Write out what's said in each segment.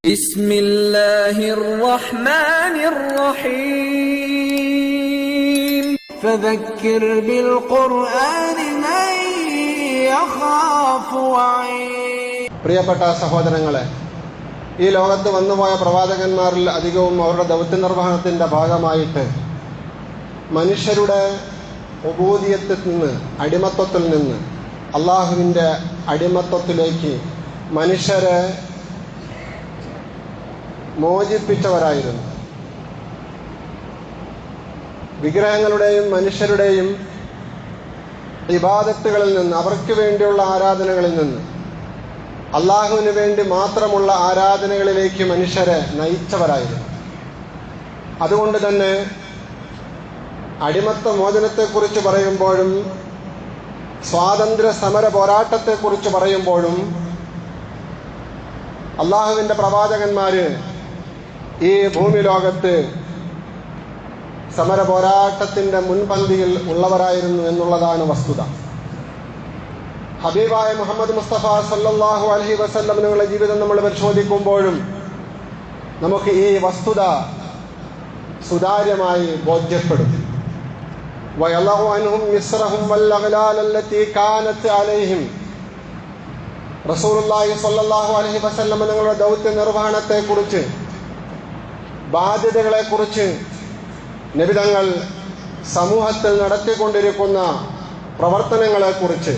ബിസ്മില്ലാഹിർ റഹ്മാനിർ റഹീം ഫദക്കിർ ബിൽ ഖുർആനി മൻ യഖാഫു വഈദ്. പ്രിയപ്പെട്ട സഹോദരങ്ങളെ, ഈ ലോകത്ത് വന്നുപോയ പ്രവാചകന്മാരിൽ അധികവും അവരുടെ ദൗത്യ നിർവഹണത്തിൻ്റെ ഭാഗമായിട്ട് മനുഷ്യരുടെ ഉബൂദിയത്തിൽ നിന്ന്, അടിമത്വത്തിൽ നിന്ന് അള്ളാഹുവിൻ്റെ അടിമത്വത്തിലേക്ക് മനുഷ്യരെ മോചിപ്പിച്ചവരായിരുന്നു. വിഗ്രഹങ്ങളുടെയും മനുഷ്യരുടെയും ഇബാദത്തുകളിൽ നിന്ന്, അവർക്ക് വേണ്ടിയുള്ള ആരാധനകളിൽ നിന്ന് അള്ളാഹുവിന് വേണ്ടി മാത്രമുള്ള ആരാധനകളിലേക്ക് മനുഷ്യരെ നയിച്ചവരായിരുന്നു. അതുകൊണ്ട് തന്നെ അടിമത്ത മോചനത്തെക്കുറിച്ച് പറയുമ്പോഴും സ്വാതന്ത്ര്യ സമര പോരാട്ടത്തെക്കുറിച്ച് പറയുമ്പോഴും അള്ളാഹുവിൻ്റെ പ്രവാചകന്മാര് ഈ ഭൂമി ലോകത്ത് സമര പോരാട്ടത്തിൻ്റെ മുൻപന്തിയിൽ ഉള്ളവരായിരുന്നു എന്നുള്ളതാണ് വസ്തുത. ഹബീബായ മുഹമ്മദ് മുസ്തഫ സല്ലല്ലാഹു അലൈഹി വസല്ലമയുടെ ജീവിതം നമ്മൾ പരിശോധിക്കുമ്പോഴും നമുക്ക് ഈ വസ്തുത സുതാര്യമായി ബോധ്യപ്പെടും. വയളഉ അൻഹും മിസ്റഹും വല്ലഗ്ലാൽ അല്ലതി കാനത് അലൈഹിം. റസൂലുള്ളാഹി സ്വല്ലല്ലാഹു അലൈഹി വസല്ലം തങ്ങളുടെ ദൗത്യ നിർവഹണത്തെക്കുറിച്ച്, ബാധ്യതകളെക്കുറിച്ച് നബിതങ്ങൾ സമൂഹത്തിൽ നടത്തിക്കൊണ്ടിരിക്കുന്ന പ്രവർത്തനങ്ങളെക്കുറിച്ച്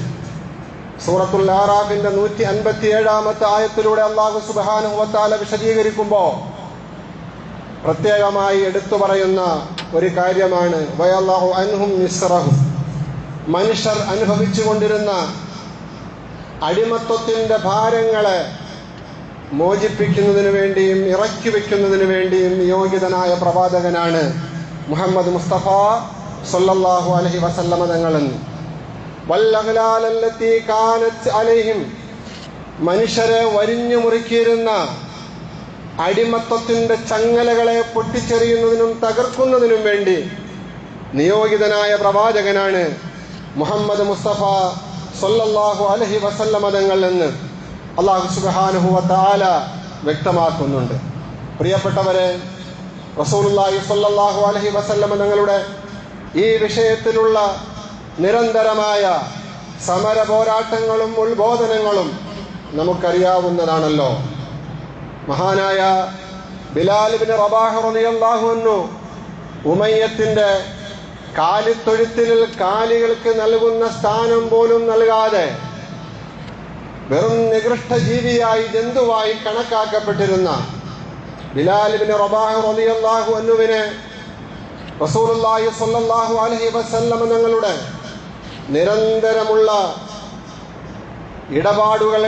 സൂറത്തുൽ അറാഫിന്റെ 157-ാമത്തെ ആയത്തിലൂടെ അല്ലാഹു സുബ്ഹാനഹു വ തആല വിശദീകരിക്കുമ്പോൾ പ്രത്യേകമായി എടുത്തു പറയുന്ന ഒരു കാര്യമാണ് വയളഉ അൻഹും മിസ്റഹും. മനുഷ്യർ അനുഭവിച്ചുകൊണ്ടിരുന്ന അടിമത്വത്തിന്റെ ഭാരങ്ങളെ മോചിപ്പിക്കുന്നതിന് വേണ്ടിയും ഇറക്കി വെക്കുന്നതിന് വേണ്ടിയും നിയോഗിതനായ പ്രവാചകനാണ് മുഹമ്മദ് മുസ്തഫ സല്ലല്ലാഹു അലൈഹി വസല്ലമ തങ്ങളെന്ന്. വല്ലഗ്ലാൽ അല്ലതി കാനത് അലൈഹിം. മനുഷ്യരെ വരിഞ്ഞു മുറുക്കിയിരുന്ന അടിമത്വത്തിന്റെ ചങ്ങലകളെ പൊട്ടിച്ചെറിയുന്നതിനും തകർക്കുന്നതിനും വേണ്ടി നിയോഗിതനായ പ്രവാചകനാണ് മുഹമ്മദ് മുസ്തഫ സല്ലല്ലാഹു അലൈഹി വസല്ലമ തങ്ങൾ എന്ന് അല്ലാഹു സുബ്ഹാനഹു വ തആല വ്യക്തമാക്കുന്നുണ്ട്. പ്രിയപ്പെട്ടവരെ, റസൂലുള്ളാഹി സ്വല്ലല്ലാഹു അലൈഹി വസല്ലമ തങ്ങളുടെ ഈ വിഷയത്തിലുള്ള നിരന്തരമായ സമര പോരാട്ടങ്ങളും ഉത്ബോധനങ്ങളും നമുക്കറിയാവുന്നതാണല്ലോ. മഹാനായ ബിലാൽ ഇബ്നു റബാഹ് റളിയല്ലാഹു അൻഹു ഉമയ്യത്തിന്റെ കാലിത്തൊഴുത്തിൽ കാലികൾക്ക് നൽകുന്ന സ്ഥാനം പോലും നൽകാതെ വെറും നികൃഷ്ട ജീവിയായി, ജന്തുവായി കണക്കാക്കപ്പെട്ടിരുന്ന ബിലാൽ ഇബ്നു റബാഹ് റളിയല്ലാഹു അൻഹുവിനെ റസൂലുള്ളാഹി സ്വല്ലല്ലാഹു അലൈഹി വസല്ലം തങ്ങളുടെ നിരന്തരമുള്ള ഇടപെടലുകൾ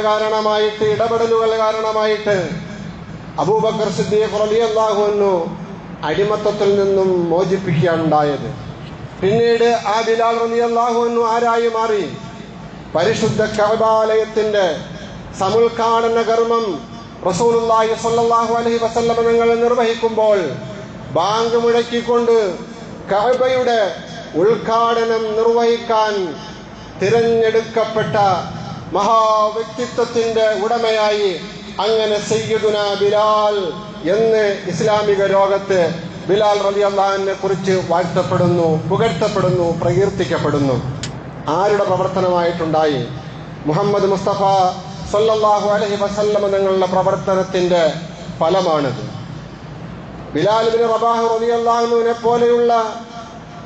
കാരണമായിട്ട് അബൂബക്കർ സിദ്ദീഖ് റളിയല്ലാഹു അൻഹു അടിമത്തത്തിൽ നിന്നും മോചിപ്പിക്കുകയാണുണ്ടായത്. പിന്നീട് ആ ബിലാൽ റളിയല്ലാഹു അൻഹു ആരായി മാറി? പരിശുദ്ധ കഅബാലയത്തിന്റെ സമുദ്ഘാടന കർമ്മം റസൂലുള്ളാഹി സ്വല്ലല്ലാഹു അലൈഹി വസല്ലം തങ്ങൾ നിർവഹിക്കുമ്പോൾ ബാങ്ക് മുഴക്കിക്കൊണ്ട് കഅബയുടെ ഉദ്ഘാടനം നിർവഹിക്കാൻ തിരഞ്ഞെടുക്കപ്പെട്ട മഹാവ്യക്തിത്വത്തിന്റെ ഉടമയായി അങ്ങനെ സയ്യിദുന ബിലാൽ എന്ന് ഇസ്ലാമിക ലോകത്ത് ബിലാൽ റളിയല്ലാഹു അൻഹുവിനെ കുറിച്ച് വാഴ്ത്തപ്പെടുന്നു, പുകഴ്ത്തപ്പെടുന്നു, പ്രകീർത്തിക്കപ്പെടുന്നു. ആരുടെ പ്രവർത്തനമായിട്ടുണ്ടായി? മുഹമ്മദ് മുസ്തഫ സല്ലല്ലാഹു അലൈഹി വസല്ലം തങ്ങളുടെ പ്രവർത്തനത്തിന്റെ ഫലമാണിത്. ബിലാൽ ഇബ്നു റബാഹ് റളിയല്ലാഹു അൻഹുവിനെ പോലെയുള്ള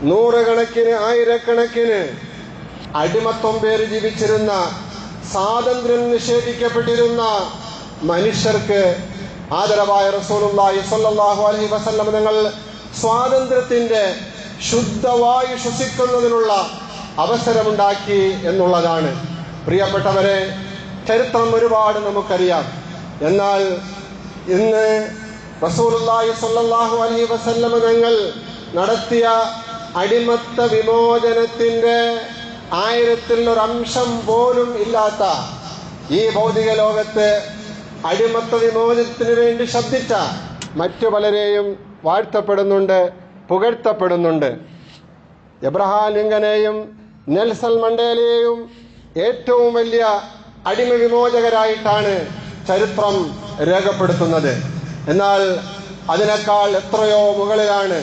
നൂറുകണക്കിന്, ആയിരക്കണക്കിന് അടിമത്വം പേര് ജീവിച്ചിരുന്ന, സ്വാതന്ത്ര്യം നിഷേധിക്കപ്പെട്ടിരുന്ന മനുഷ്യർക്ക് ആദരവായ റസൂലുള്ളാഹി സ്വല്ലല്ലാഹു അലൈഹി വസല്ലം തങ്ങൾ സ്വാതന്ത്ര്യത്തിന്റെ ശുദ്ധവായു ശ്വസിക്കുന്നതിനുള്ള അവസരമുണ്ടാക്കി എന്നുള്ളതാണ്. പ്രിയപ്പെട്ടവരെ, ചരിത്രം ഒരുപാട് നമുക്കറിയാം. എന്നാൽ ഇന്ന് റസൂലുള്ളാഹി സ്വല്ലല്ലാഹു അലൈഹി വസല്ലം തങ്ങൾ നടത്തിയ അടിമത്ത വിമോചനത്തിന്റെ 1000-ൽ-1 പോലും ഇല്ലാത്ത ഈ ഭൗതിക ലോകത്ത് അടിമത്ത വിമോചനത്തിന് വേണ്ടി ശബ്ദിച്ച മറ്റു പലരെയും വാഴ്ത്തപ്പെടുന്നുണ്ട്, പുകഴ്ത്തപ്പെടുന്നുണ്ട്. എബ്രഹാം ലിങ്കനെയും നെൽസൺ മണ്ടേലയെയും ഏറ്റവും വലിയ അടിമ വിമോചകരായിട്ടാണ് ചരിത്രം രേഖപ്പെടുത്തുന്നത്. എന്നാൽ അതിനേക്കാൾ എത്രയോ മുകളിലാണ്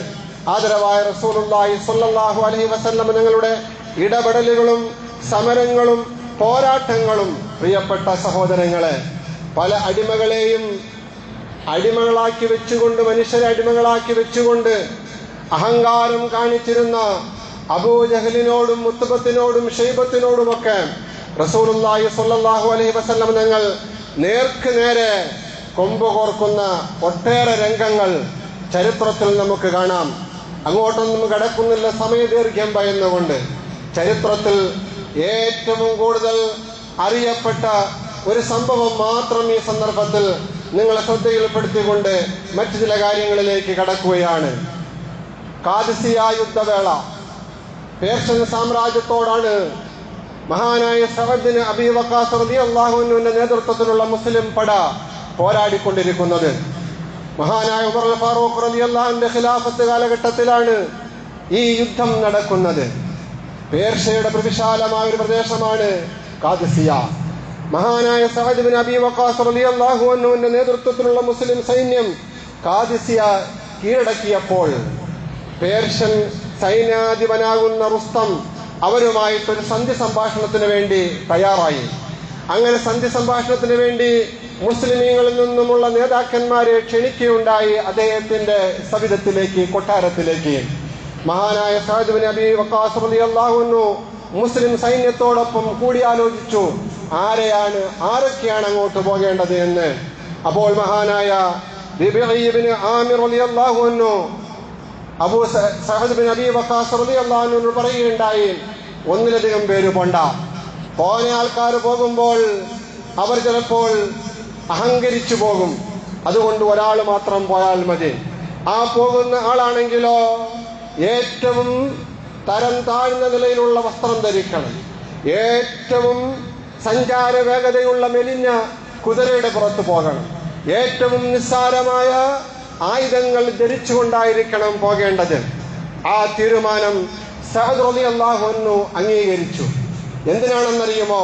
ആദരവായ റസൂലുള്ളാഹി സ്വല്ലല്ലാഹു അലൈഹി വസല്ലം തങ്ങളുടെ ഇടപെടലുകളും സമരങ്ങളും പോരാട്ടങ്ങളും. പ്രിയപ്പെട്ട സഹോദരങ്ങളെ, പല അടിമകളെയും അടിമകളാക്കി വെച്ചുകൊണ്ട്, മനുഷ്യരെ അടിമകളാക്കി വെച്ചുകൊണ്ട് അഹങ്കാരം കാണിച്ചിരുന്ന അബൂജഹലിനോടും മുത്തബത്തിനോടും ഷൈബത്തിനോടുമൊക്കെ റസൂലുള്ളാഹി സ്വല്ലല്ലാഹു അലൈഹി വസല്ലം തങ്ങൾ നേർക്ക് നേരെ കൊമ്പ് കോർക്കുന്ന ഒട്ടേറെ രംഗങ്ങൾ ചരിത്രത്തിൽ നമുക്ക് കാണാം. അങ്ങോട്ടൊന്നും കടക്കുന്നില്ല, സമയദൈർഘ്യം ഭയന്നുകൊണ്ട്. ചരിത്രത്തിൽ ഏറ്റവും കൂടുതൽ അറിയപ്പെട്ട ഒരു സംഭവം മാത്രം ഈ സന്ദർഭത്തിൽ നിങ്ങളെ ശ്രദ്ധയിൽപ്പെടുത്തിക്കൊണ്ട് മറ്റു ചില കാര്യങ്ങളിലേക്ക് കടക്കുകയാണ്. ഖാദിസിയ യുദ്ധവേള. പേർഷ്യൻ സാമ്രാജ്യത്തോടാണ് മഹാനായ സഅദ് ബിൻ അബീ വഖാസ് റളിയല്ലാഹു അൻഹുവിന്റെ നേതൃത്വത്തിലുള്ള മുസ്ലിം പട പോരാടിക്കൊണ്ടിരിക്കുന്നത്. മഹാനായ ഉമർ അൽ ഫാറൂഖ് റളിയല്ലാഹു അൻഹുവിന്റെ ഖിലാഫത്ത് കാലഘട്ടത്തിലാണ് ഈ യുദ്ധം നടക്കുന്നത്. പേർഷ്യയുടെ പ്രവിശാലമായ ഒരു പ്രദേശമാണ് ഖാദിസിയ. മഹാനായ സഅദ് ബിൻ അബീ വഖാസ് റളിയല്ലാഹു അൻഹുവിന്റെ നേതൃത്വത്തിലുള്ള മുസ്ലിം സൈന്യം ഖാദിസിയ കീഴടക്കിയപ്പോൾ പേർഷ്യൻ സൈന്യാധിപനാകുന്ന റുസ്തം അവരുമായിട്ടൊരു സന്ധി സംഭാഷണത്തിന് വേണ്ടി തയ്യാറായി. അങ്ങനെ സന്ധി സംഭാഷണത്തിന് വേണ്ടി മുസ്ലിമീങ്ങളിൽ നിന്നുമുള്ള നേതാക്കന്മാരെ ക്ഷണിക്കുകയുണ്ടായി അദ്ദേഹത്തിന്റെ സവിധത്തിലേക്ക്, കൊട്ടാരത്തിലേക്ക്. മഹാനായ സഅദ് ബിൻ അബീ വഖാസ് റളിയല്ലാഹു അൻഹു മുസ്ലിം സൈന്യത്തോടൊപ്പം കൂടിയാലോചിച്ചു ആരൊക്കെയാണ് അങ്ങോട്ട് പോകേണ്ടത് എന്ന്. അപ്പോൾ മഹാനായ റബീഇ ഇബ്നു ആമിർ റളിയല്ലാഹു അൻഹു അബൂ സഅദ് ബിൻ അബീ വഖാസ് റളിയല്ലാഹു അൻഹു പറയുകയുണ്ടായി, ഒന്നിലധികം പേര് പോണ്ട. പോയ ആൾക്കാർ പോകുമ്പോൾ അവർ ചിലപ്പോൾ അഹങ്കരിച്ചു പോകും. അതുകൊണ്ട് ഒരാൾ മാത്രം പോയാൽ മതി. ആ പോകുന്ന ആളാണെങ്കിലോ ഏറ്റവും തരം താഴ്ന്ന നിലയിലുള്ള വസ്ത്രം ധരിക്കണം. ഏറ്റവും സഞ്ചാര വേഗതയുള്ള മെലിഞ്ഞ കുതിരയുടെ പുറത്ത് പോകണം. ഏറ്റവും നിസ്സാരമായ ആയുധങ്ങൾ ധരിച്ചുകൊണ്ടായിരിക്കണം പോകേണ്ടത്. ആ തീരുമാനം സഅദ് റളിയല്ലാഹു അൻഹു അംഗീകരിച്ചു. എന്തിനാണെന്നറിയുമോ?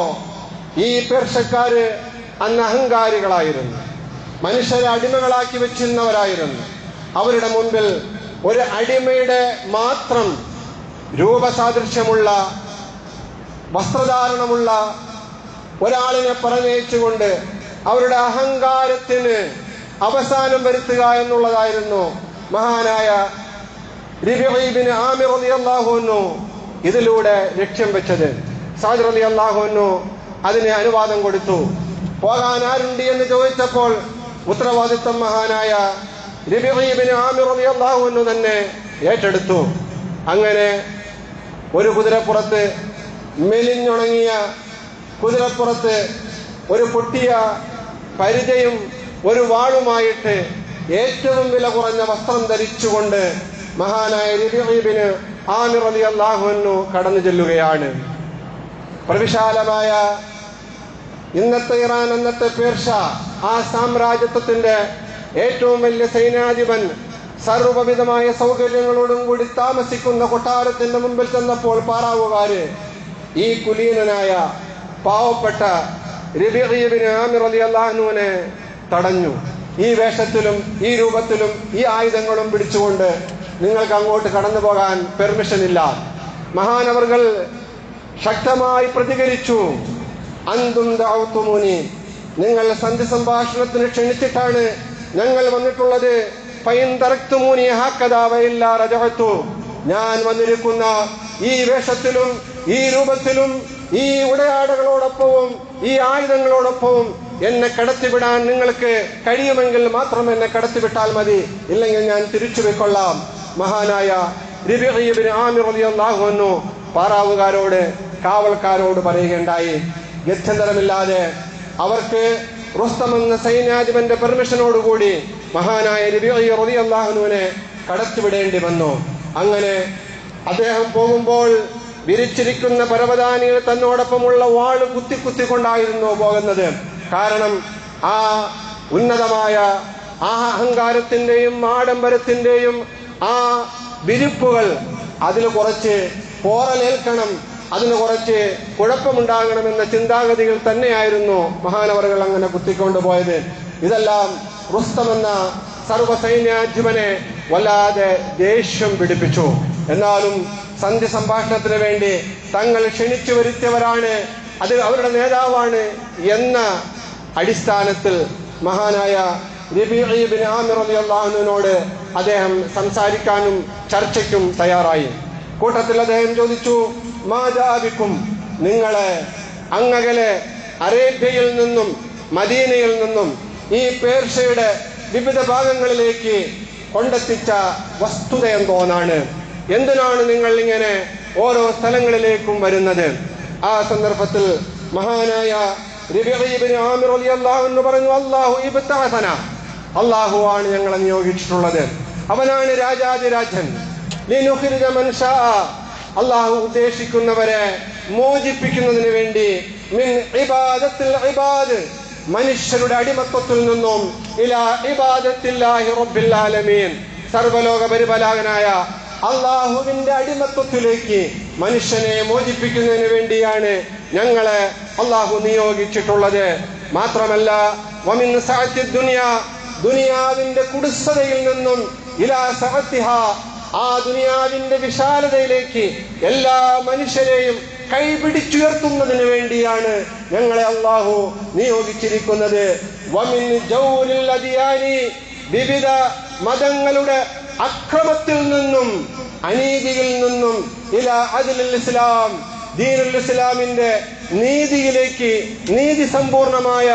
ഈ പേർഷ്യക്കാര് അന്ന് അഹങ്കാരികളായിരുന്നു, മനുഷ്യരെ അടിമകളാക്കി വെച്ചിരുന്നവരായിരുന്നു. അവരുടെ മുമ്പിൽ ഒരു അടിമയുടെ മാത്രം രൂപസാദൃശ്യമുള്ള വസ്ത്രധാരണമുള്ള ഒരാളിനെ പറഞ്ഞയച്ചുകൊണ്ട് അവരുടെ അഹങ്കാരത്തിന് അവസാനം വരുത്തുക എന്നുള്ളതായിരുന്നു മഹാനായ റബീഇ ഇബ്നു ആമിർ റളിയല്ലാഹു അൻഹു ഇതിലൂടെ ലക്ഷ്യം വെച്ചത്. സഅദ് റളിയല്ലാഹു അൻഹു അതിന് അനുവാദം കൊടുത്തു. പോകാൻ ആരുണ്ട് എന്ന് ചോദിച്ചപ്പോൾ ഉത്തരവാദിത്വം മഹാനായ റബീഇ ഇബ്നു ആമിർ റളിയല്ലാഹു അൻഹു തന്നെ ഏറ്റെടുത്തു. അങ്ങനെ ഒരു കുതിരപ്പുറത്ത്, മെലിഞ്ഞുണങ്ങിയ കുതിരപ്പുറത്ത്, ഒരു പൊട്ടിയ പരിചയും ഒരു വാളുമായിട്ട് ഏറ്റവും വില കുറഞ്ഞ വസ്ത്രം ധരിച്ചുകൊണ്ട് മഹാനായ റബീഇ ഇബ്നു ആമിർ റളിയല്ലാഹു അൻഹു കടന്നു ചെല്ലുകയാണ്. പ്രവിശാലമായ ഇന്നത്തെ ഇറാൻ, അന്നത്തെ പേർഷ്യ, ആ സാമ്രാജ്യത്വത്തിന്റെ ഏറ്റവും വലിയ സൈന്യാധിപൻ സർവ്വവിധമായ സൗകര്യങ്ങളോടും കൂടി താമസിക്കുന്ന കൊട്ടാരത്തിന്റെ മുമ്പിൽ ചെന്നപ്പോൾ പാറാവുകാര് ഈ കുലീനനായ പാവപ്പെട്ട റബീഇ ഇബ്നു ആമിർ റളിയല്ലാഹു അൻഹുവിനെ തടഞ്ഞു. ഈ വേഷത്തിലും ഈ രൂപത്തിലും ഈ ആയുധങ്ങളും പിടിച്ചുകൊണ്ട് നിങ്ങൾക്ക് അങ്ങോട്ട് കടന്നു പോകാൻ പെർമിഷൻ ഇല്ല. മഹാനവർകൾ ശക്തമായി പ്രതികരിച്ചു. അന്തും ദഅവ്തുമൂനി, നിങ്ങൾ സന്ധി സംഭാഷണത്തിന് ക്ഷണിച്ചിട്ടാണ് ഞങ്ങൾ വന്നിട്ടുള്ളത്. ഫൈൻ തറക്തുമൂനി ഹക്കദാ വഇല്ലാ റജഅതു, ഞാൻ വന്നിരിക്കുന്ന ഈ വേഷത്തിലും ഈ രൂപത്തിലും ഈ ഉടയാടകളോടൊപ്പവും ഈ ആയുധങ്ങളോടൊപ്പവും എന്നെ കടത്തിവിടാൻ നിങ്ങൾക്ക് കഴിയുമെങ്കിൽ മാത്രം എന്നെ കടത്തിവിട്ടാൽ മതി, ഇല്ലെങ്കിൽ ഞാൻ തിരിച്ചു വെക്കൊള്ളാം. മഹാനായ റബീഇ ഇബ്നു ആമിർ റളിയല്ലാഹു അൻഹു പാറാവുകാരോട്, കാവൽക്കാരോട് പറയുകയുണ്ടായി. ഗത്യന്തരമില്ലാതെ അവർക്ക് റുസ്തം എന്ന സൈന്യാധിപന്റെ പെർമിഷനോടുകൂടി മഹാനായ റബീഇ റളിയല്ലാഹു അൻഹുവിനെ കടത്തിവിടേണ്ടി വന്നു. അങ്ങനെ അദ്ദേഹം പോകുമ്പോൾ വിരിച്ചിരിക്കുന്ന പരവതാനികൾ തന്നോടൊപ്പമുള്ള വാള് കുത്തിക്കൊണ്ടായിരുന്നു പോകുന്നത്. കാരണം ആ ഉന്നതമായ ആ അഹങ്കാരത്തിന്റെയും ആഡംബരത്തിന്റെയും ആ വിരിപ്പുകൾ, അതിൽ കുറച്ച് പോറലേൽക്കണം, അതിന് കുറച്ച് കുഴപ്പമുണ്ടാകണമെന്ന ചിന്താഗതികൾ തന്നെയായിരുന്നു മഹാനവറുകൾ അങ്ങനെ കുത്തിക്കൊണ്ടുപോയത്. ഇതെല്ലാം റുസ്തം എന്ന സർവ്വസൈന്യാധിപനെ വല്ലാതെ ദേഷ്യം പിടിപ്പിച്ചു. എന്നാലും സന്ധി സംഭാഷണത്തിന് വേണ്ടി തങ്ങൾ ക്ഷണിച്ചു വരുത്തിയവരാണ്, അത് അവരുടെ നേതാവാണ് എന്ന അടിസ്ഥാനത്തിൽ മഹാനായ റബീഉ ഇബ്നു ആമിർ റളിയല്ലാഹു അൻഹുവിനോട് അദ്ദേഹം സംസാരിക്കാനും ചർച്ചയ്ക്കും തയ്യാറായി. കൂട്ടത്തിൽ അദ്ദേഹം ചോദിച്ചു, മാ ജാബിക്കും, നിങ്ങളെ അങ്ങകലെ അറേബ്യയിൽ നിന്നും മദീനയിൽ നിന്നും ഈ പേർഷ്യയുടെ വിവിധ ഭാഗങ്ങളിലേക്ക് കൊണ്ടെത്തിച്ച വസ്തുത എന്തോന്നാണ്? എന്തിനാണ് നിങ്ങൾ ഇങ്ങനെ ഓരോ സ്ഥലങ്ങളിലേക്കും വരുന്നത്? ആ സന്ദർഭത്തിൽ മഹാനായ റബീഉ ഇബ്നു ആമിർ റളിയല്ലാഹു അൻഹു പറഞ്ഞു, അല്ലാഹു ഇബ്തഅസന, അല്ലാഹുവാണ് ഞങ്ങളെ നിയോഗിച്ചിട്ടുള്ളത്, അവനാണ് രാജാതിരാജൻ. ലിനുഖ്രിജ മൻ ശാഅ, അല്ലാഹു ഉദ്ദേശിക്കുന്നവരെ മോചിപ്പിക്കുന്നതിന് വേണ്ടി, മിൻ ഇബാദത്തിൽ ഇബാദ്, മനുഷ്യരുടെ അടിമത്വത്തിൽ നിന്നും, ഇലാ ഇബാദത്തില്ലാഹി റബ്ബിൽ ആലമീൻ, സർവലോക പരിപാലകനായ അള്ളാഹുവിന്റെ അടിമത്വത്തിലേക്ക് മനുഷ്യനെ മോചിപ്പിക്കുന്നതിന് വേണ്ടിയാണ് ഞങ്ങളെ അള്ളാഹു നിയോഗിച്ചിട്ടുള്ളത്. മാത്രമല്ല, വമിൻ സഅത്തി ദുനിയ, ദുനിയാവിന്റെ കുടുസതയിൽ നിന്നും, ഇലാ സഅത്തിഹ, ആ ദുനിയാവിന്റെ വിശാലതയിലേക്ക് എല്ലാ മനുഷ്യരെയും കൈപിടിച്ചുയർത്തുന്നതിന് വേണ്ടിയാണ് ഞങ്ങളെ അള്ളാഹു നിയോഗിച്ചിരിക്കുന്നത്. വമിൻ ജൗരിൽ അദിയാനി, വിവിധ മതങ്ങളുടെ അക്രമത്തിൽ നിന്നും അനീതിയിൽ നിന്നും, ഇലാ അദ്ലുൽ ഇസ്ലാം, ദീനുൽ ഇസ്ലാമിന്റെ നീതിയിലേക്ക്, നീതി സമ്പൂർണമായ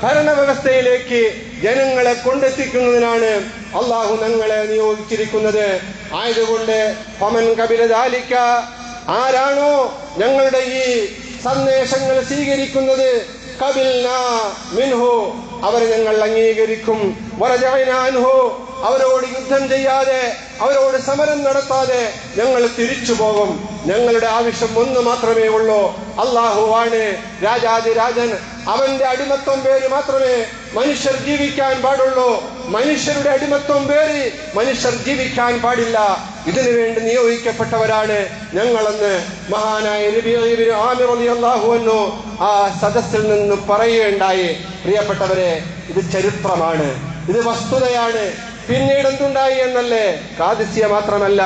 ഭരണവ്യവസ്ഥയിലേക്ക് ജനങ്ങളെ കൊണ്ടെത്തിക്കുന്നതിനാണ് അള്ളാഹു ഞങ്ങളെ നിയോഗിച്ചിരിക്കുന്നത്. ആയതുകൊണ്ട് ഫമൻ ഖബില ദാലിക, ആരാണോ ഞങ്ങളുടെ ഈ സന്ദേശങ്ങൾ സ്വീകരിക്കുന്നത്, ഖബിൽനാ മിൻഹു, അവരെ ഞങ്ങൾ അംഗീകരിക്കും. വറജഅനാ അൻഹു, അവരോട് യുദ്ധം ചെയ്യാതെ, അവരോട് സമരം നടത്താതെ ഞങ്ങൾ തിരിച്ചു പോകും. ഞങ്ങളുടെ ആവശ്യം ഒന്ന് മാത്രമേ ഉള്ളൂ, അള്ളാഹുവാണ് രാജാതിരാജൻ, അവന്റെ അടിമത്വം പേര് മാത്രമേ മനുഷ്യർ ജീവിക്കാൻ പാടുള്ളൂ. മനുഷ്യരുടെ അടിമത്വം പേര് മനുഷ്യർ ജീവിക്കാൻ പാടില്ല. ഇതിനു വേണ്ടി നിയോഗിക്കപ്പെട്ടവരാണ് ഞങ്ങളെന്ന് മഹാനായ റബീഉ ഇബ്നു ആമിർ റളിയല്ലാഹു അൻഹു ആ സദസ്സിൽ നിന്ന് പറയുകയുണ്ടായി. പ്രിയപ്പെട്ടവരെ, ഇത് ചരിത്രമാണ്, ഇത് വസ്തുതയാണ്. പിന്നീട് എന്തുണ്ടായി എന്നല്ലേ? ഖാദിസിയ മാത്രമല്ല,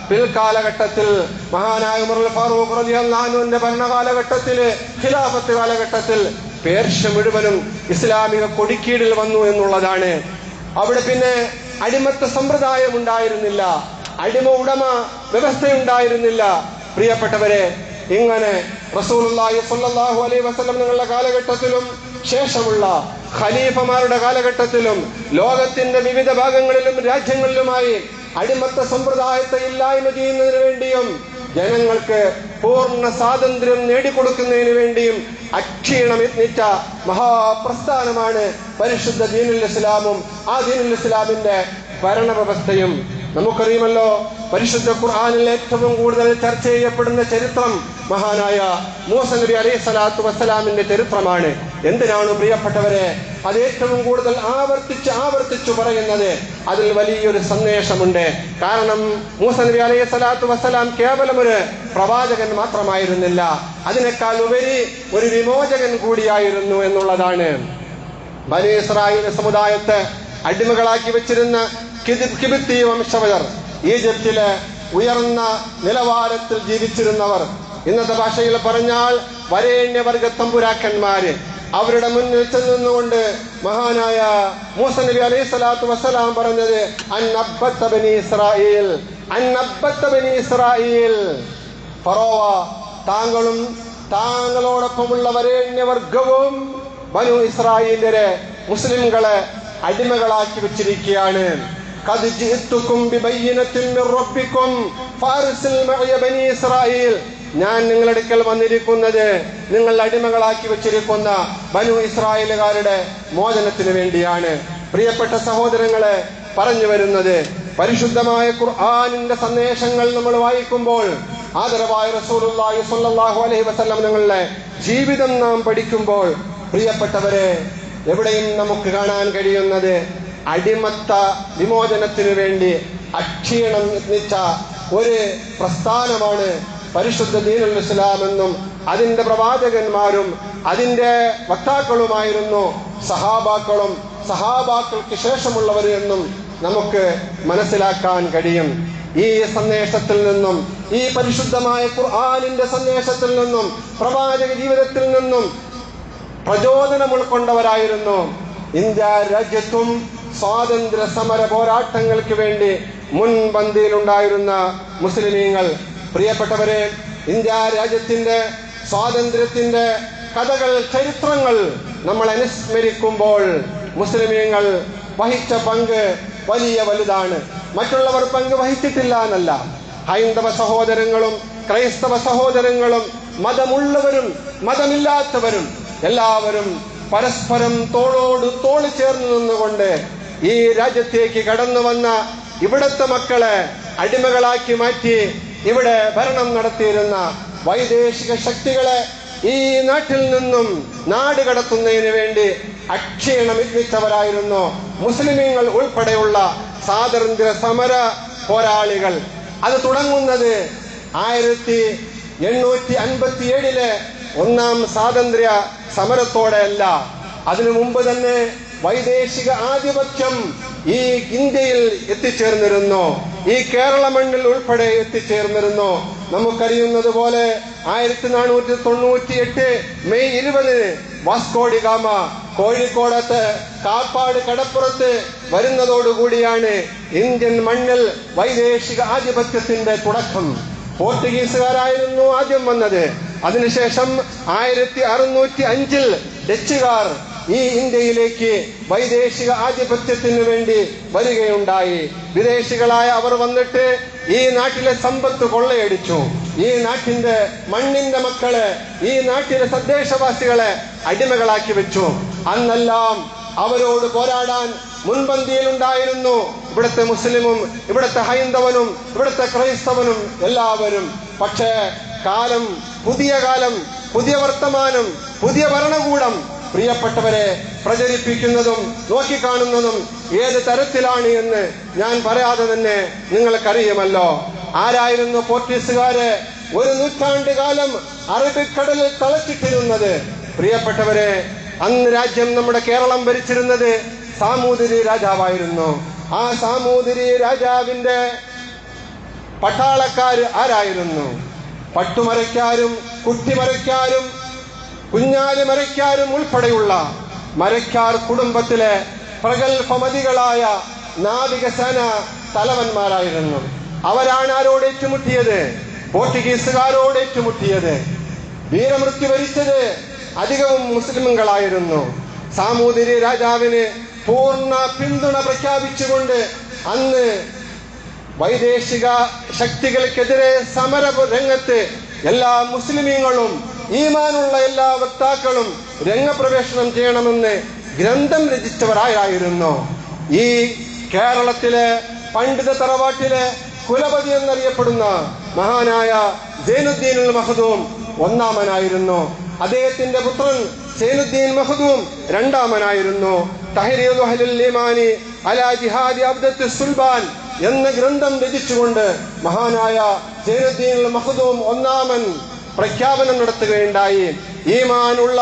പിൽക്കാലഘട്ടത്തിൽ മഹാനായ ഉമറുൽ ഫാറൂഖ് റളിയല്ലാഹു അൻഹുവിന്റെ ഭരണകാലഘട്ടത്തിൽ, ഖിലാഫത്ത് കാലഘട്ടത്തിൽ പേർഷ്യ മുഴുവനും ഇസ്ലാമിക കൊടിക്കീഴിൽ വന്നു എന്നുള്ളതാണ്. അവിടെ പിന്നെ അടിമത്ത സമ്പ്രദായം ഉണ്ടായിരുന്നില്ല, അടിമ ഉടമ വ്യവസ്ഥയുണ്ടായിരുന്നില്ല. പ്രിയപ്പെട്ടവരെ, ഇങ്ങനെ റസൂലുള്ളാഹി സ്വല്ലല്ലാഹു അലൈഹി വസല്ലം നിങ്ങളുടെ കാലഘട്ടത്തിലും ശേഷമുള്ള ഖലീഫമാരുടെ കാലഘട്ടത്തിലും ലോകത്തിന്റെ വിവിധ ഭാഗങ്ങളിലും രാജ്യങ്ങളിലുമായി അടിമത്ത സമ്പ്രദായത്തെ ഇല്ലായ്മ ചെയ്യുന്നതിന് വേണ്ടിയും ജനങ്ങൾക്ക് പൂർണ്ണ സ്വാതന്ത്ര്യം നേടിക്കൊടുക്കുന്നതിന് വേണ്ടിയും അക്ഷീണം യത്നിച്ച മഹാപ്രസ്ഥാനമാണ് പരിശുദ്ധ ദീനുൽ ഇസ്ലാമും ആ ദീനുൽ ഇസ്ലാമിന്റെ ഭരണവ്യവസ്ഥയും. നമുക്കറിയുമല്ലോ, പരിശുദ്ധ ഖുർആനിൽ ഏറ്റവും കൂടുതൽ ചർച്ച ചെയ്യപ്പെടുന്ന ചരിത്രം മഹാനായ മൂസ നബി അലൈഹി സ്വലാത്തു വസ്സലാമിന്റെ ചരിത്രമാണ്. എന്തിനാണ് പ്രിയപ്പെട്ടവരെ അത് ഏറ്റവും കൂടുതൽ ആവർത്തിച്ചു പറയുന്നത്? അതിൽ വലിയൊരു സന്ദേശമുണ്ട്. കാരണം മൂസ നബി അലൈഹി സ്വലാത്തു വസ്സലാം കേവലം ഒരു പ്രവാചകൻ മാത്രമായിരുന്നില്ല, അതിനേക്കാൾ ഉപരി ഒരു വിമോചകൻ കൂടിയായിരുന്നു എന്നുള്ളതാണ്. ബനി ഇസ്രായേൽ സമുദായത്തെ അടിമകളാക്കി വെച്ചിരുന്ന കിബിത്തി വംശജർ, ഈജിപ്തിലെ ഉയർന്ന നിലവാരത്തിൽ ജീവിച്ചിരുന്നവർ, ഇന്നത്തെ ഭാഷയിൽ പറഞ്ഞാൽ വരേണ്യവർഗ തമ്പുരാക്കന്മാര്, അവരുടെ മുന്നിൽ ചെന്നുകൊണ്ട് മഹാനായ മൂസ നബി അലൈഹി സ്വലാത്തു വസ്സലാം പറഞ്ഞത്, അന്നബ്ബത്ത ബനി ഇസ്രായേൽ, അന്നബ്ബത്ത ബനി ഇസ്രായേൽ, ഫറോവ താങ്കളും താങ്കളോടൊപ്പമുള്ള വരേണ്യവർഗവും ബനു ഇസ്രായേലിലെ മുസ്ലിംകളെ അടിമകളാക്കി വെച്ചിരിക്കുകയാണ്. ഖദ് ജിഅ്തുകും ബിബയ്യിനത്തിൻ മിർ റബ്ബികും ഫാർസിൽ മഅയ ബനി ഇസ്രായേൽ, ഞാൻ നിങ്ങളുടെ അടുക്കൽ വന്നിരിക്കുന്നത് നിങ്ങൾ അടിമകളാക്കി വെച്ചിരിക്കുന്ന ബനു ഇസ്രായേലുകാരുടെ മോചനത്തിന് വേണ്ടിയാണ്. പ്രിയപ്പെട്ട സഹോദരങ്ങളെ, പറഞ്ഞു വരുന്നത് പരിശുദ്ധമായ ഖുർആനിന്റെ സന്ദേശങ്ങൾ നമ്മൾ വായിക്കുമ്പോൾ, ആദരവായ റസൂലുള്ളാഹി സ്വല്ലല്ലാഹു അലൈഹി വസല്ലം ഞങ്ങളുടെ ജീവിതം നാം പഠിക്കുമ്പോൾ, പ്രിയപ്പെട്ടവരെ, എവിടെയും നമുക്ക് കാണാൻ കഴിയുന്നത് അടിമത്ത വിമോചനത്തിനു വേണ്ടി അക്ഷീണം യത്നിച്ച ഒരു പ്രസ്ഥാനമാണ് പരിശുദ്ധ ദീനുൽ ഇസ്ലാം എന്നും അതിന്റെ പ്രവാചകന്മാരും അതിന്റെ വക്താക്കളുമായിരുന്നു സഹാബാക്കളും സഹാബാക്കൾക്ക് ശേഷമുള്ളവർ എന്നും നമുക്ക് മനസ്സിലാക്കാൻ കഴിയും. ഈ സന്ദേശത്തിൽ നിന്നും, ഈ പരിശുദ്ധമായ ഖുർആനിന്റെ സന്ദേശത്തിൽ നിന്നും, പ്രവാചക ജീവിതത്തിൽ നിന്നും പ്രചോദനം ഉൾക്കൊണ്ടവരായിരുന്നു ഇന്ത്യ രാജ്യത്തും സ്വാതന്ത്ര്യ സമര പോരാട്ടങ്ങൾക്ക് വേണ്ടി മുൻപന്തിയിലുണ്ടായിരുന്ന മുസ്ലിമീങ്ങൾ. പ്രിയപ്പെട്ടവരെ, ഇന്ത്യ രാജ്യത്തിന്റെ സ്വാതന്ത്ര്യത്തിന്റെ കഥകൾ, ചരിത്രങ്ങൾ നമ്മൾ അനുസ്മരിക്കുമ്പോൾ മുസ്ലിമീങ്ങൾ വഹിച്ച പങ്ക് വലിയ വലുതാണ്. മറ്റുള്ളവർ പങ്ക് വഹിച്ചിട്ടില്ല എന്നല്ല. ഹൈന്ദവ സഹോദരങ്ങളും ക്രൈസ്തവ സഹോദരങ്ങളും മതമുള്ളവരും മതമില്ലാത്തവരും എല്ലാവരും പരസ്പരം തോളോട് തോള് ചേർന്ന് നിന്നുകൊണ്ട് ഈ രാജ്യത്തേക്ക് കടന്നു വന്ന ഇവിടത്തെ മക്കളെ അടിമകളാക്കി മാറ്റി ഇവിടെ ഭരണം നടത്തിയിരുന്ന വൈദേശിക ശക്തികളെ ഈ നാട്ടിൽ നിന്നും നാട് കടത്തുന്നതിന് വേണ്ടി അക്ഷീണം യത്നിച്ചവരായിരുന്നു മുസ്ലിമീങ്ങൾ ഉൾപ്പെടെയുള്ള സ്വാതന്ത്ര്യ സമര പോരാളികൾ. അത് തുടങ്ങുന്നത് 1857 ഒന്നാം സ്വാതന്ത്ര്യ സമരത്തോടെയല്ല. അതിനു മുമ്പ് തന്നെ വൈദേശിക ആധിപത്യം ഈ ഇന്ത്യയിൽ എത്തിച്ചേർന്നിരുന്നു, ഈ കേരള മണ്ണിൽ ഉൾപ്പെടെ എത്തിച്ചേർന്നിരുന്നു. നമുക്കറിയുന്നത് പോലെ 1498 മെയ് 20 വാസ്കോഡി ഗാമ കോഴിക്കോടത്ത് കാപ്പാട് കടപ്പുറത്ത് വരുന്നതോടുകൂടിയാണ് ഇന്ത്യൻ മണ്ണിൽ വൈദേശിക ആധിപത്യത്തിന്റെ തുടക്കം. പോർച്ചുഗീസുകാരായിരുന്നു ആദ്യം വന്നത്. അതിനുശേഷം 1605 ഡച്ചുകാർ ഈ ഇന്ത്യയിലേക്ക് വൈദേശിക ആധിപത്യത്തിന് വേണ്ടി വരികയുണ്ടായി. വിദേശികളായ അവർ വന്നിട്ട് ഈ നാട്ടിലെ സമ്പത്ത് കൊള്ളയടിച്ചു. ഈ നാട്ടിന്റെ മണ്ണിന്റെ മക്കളെ, ഈ നാട്ടിലെ തദ്ദേശവാസികളെ അടിമകളാക്കി വെച്ചു. അന്നെല്ലാം അവരോട് പോരാടാൻ മുൻപന്തിയിലുണ്ടായിരുന്നു ഇവിടുത്തെ മുസ്ലിമും ഇവിടുത്തെ ഹൈന്ദവനും ഇവിടുത്തെ ക്രൈസ്തവനും എല്ലാവരും. പക്ഷേ കാലം, പുതിയ കാലം, പുതിയ വർത്തമാനം, പുതിയ ഭരണകൂടം പ്രിയപ്പെട്ടവരെ പ്രചരിപ്പിക്കുന്നതും നോക്കിക്കാണുന്നതും ഏത് തരത്തിലാണ് എന്ന് ഞാൻ പറയാതെ തന്നെ നിങ്ങൾക്കറിയുമല്ലോ. ആരായിരുന്നു പോർച്ചുഗീസുകാരെ 1 നൂറ്റാണ്ട് കാലം അറബിക്കടലിൽ തളച്ചിട്ടിരുന്നത്? പ്രിയപ്പെട്ടവരെ, അന്ന് രാജ്യം, നമ്മുടെ കേരളം ഭരിച്ചിരുന്നത് സാമൂതിരി രാജാവായിരുന്നു. ആ സാമൂതിരി രാജാവിന്റെ പട്ടാളക്കാർ ആരായിരുന്നു? പട്ടുമരക്കാരും കുട്ടിമരക്കാരും കുഞ്ഞാലി മരക്കാരും ഉൾപ്പെടെയുള്ള മരക്കാർ കുടുംബത്തിലെ പ്രഗത്ഭമതികളായ നാവികസേന തലവന്മാരായിരുന്നു. അവരാണ് ആരോട് ഏറ്റുമുട്ടിയത്? പോർച്ചുഗീസുകാരോട് ഏറ്റുമുട്ടിയത്. വീരമൃത്യു വരിച്ചത് അധികവും മുസ്ലിമുകളായിരുന്നു. സാമൂതിരി രാജാവിന് പൂർണ്ണ പിന്തുണ പ്രഖ്യാപിച്ചുകൊണ്ട് അന്ന് വൈദേശിക ശക്തികൾക്കെതിരെ സമര രംഗത്ത് എല്ലാ മുസ്ലിമീങ്ങളും ഈമാനുള്ള എല്ലാ വക്താക്കളും രംഗപ്രവേശനം ചെയ്യണമെന്ന് ഗ്രന്ഥം രചിച്ചവരായിരുന്നു. ഈ കേരളത്തിലെ പണ്ഡിത തറവാട്ടിലെ കുലപതി എന്നറിയപ്പെടുന്ന മഹാനായ സൈനുദ്ദീൻ മഖ്ദൂം ഒന്നാമനായിരുന്നു. അദ്ദേഹത്തിന്റെ പുത്രൻ സൈനുദ്ദീൻ മഖ്ദൂം രണ്ടാമനായിരുന്നു. തഹ്രീർ അഹ്ലുൽ ഈമാനി അലാ ജിഹാദി അബ്ദത്ത് സുൽബാൻ എന്ന ഗ്രന്ഥം രചിച്ചുകൊണ്ട് മഹാനായ സൈനുദ്ദീൻ മഖ്ദൂം ഒന്നാമൻ പ്രഖ്യാപനം നടത്തുകയുണ്ടായി. ഈമാനുള്ള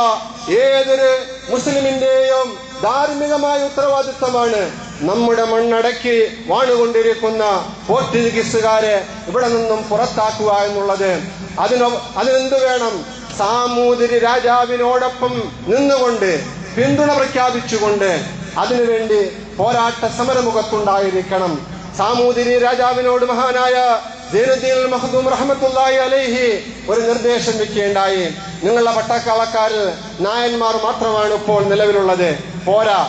ഏതൊരു മുസ്ലിമിന്റെയും ധാർമ്മികമായ ഉത്തരവാദിത്തമാണ് നമ്മുടെ മണ്ണടക്കി വാണുകൊണ്ടിരിക്കുന്ന പോർച്ചുഗീസുകാരെ ഇവിടെ നിന്നും പുറത്താക്കുക എന്നുള്ളത്. അതിനെന്ത് വേണം? സാമൂതിരി രാജാവിനോടൊപ്പം നിന്നുകൊണ്ട് പിന്തുണ പ്രഖ്യാപിച്ചുകൊണ്ട് അതിനുവേണ്ടി പോരാട്ട സമരമുഖത്തുണ്ടായിരിക്കണം. സാമൂതിരി രാജാവിനോട് മഹാനായ സൈനുദ്ദീൻ മഖ്ദൂം റഹ്മത്തുള്ളാഹി അലൈഹി ഒരു നിർദ്ദേശം വെക്കുകയുണ്ടായി. നിങ്ങളുടെ പട്ടാക്കളക്കാരിൽ നായന്മാർ മാത്രമാണ് ഇപ്പോൾ നിലവിലുള്ളത്, പോരാ.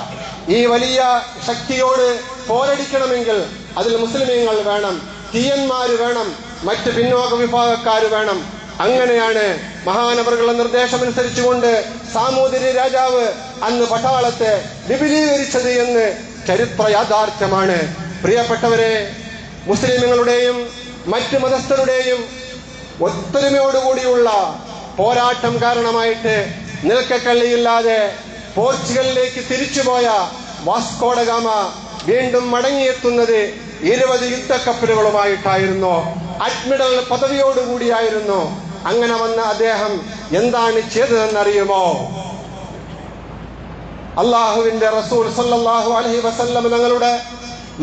ഈ വലിയ ശക്തിയോട് പോരടിക്കണമെങ്കിൽ അതിൽ മുസ്ലിമീങ്ങൾ വേണം, തീയന്മാര് വേണം, മറ്റ് പിന്നോക്ക വിഭാഗക്കാര് വേണം. അങ്ങനെയാണ് മഹാനവറുകളുടെ നിർദ്ദേശമനുസരിച്ചുകൊണ്ട് സാമൂതിരി രാജാവ് അന്ന് പട്ടാളത്തെ വിപുലീകരിച്ചത് എന്ന് ചരിത്ര യാഥാർത്ഥ്യമാണ്. പ്രിയപ്പെട്ടവരെ, മുസ്ലിമുകളുടെയും മറ്റു മതസ്ഥരുടെയും ഒത്തൊരുമയോടുകൂടിയുള്ള പോരാട്ടം കാരണമായിട്ട് നിൽക്കക്കള്ളിയില്ലാതെ പോർച്ചുഗലിലേക്ക് തിരിച്ചുപോയ വാസ്കോഡ ഗാമ വീണ്ടും മടങ്ങിയെത്തുന്നത് 20 യുദ്ധക്കപ്പലുകളുമായിട്ടായിരുന്നു. അഡ്മിറൽ പദവിയോടുകൂടിയായിരുന്നു. അങ്ങനെ വന്ന അദ്ദേഹം എന്താണ് ചെയ്തതെന്നറിയുമോ? അള്ളാഹുവിന്റെ റസൂൽ സല്ലല്ലാഹു അലൈഹി വസല്ലം തങ്ങളുടെ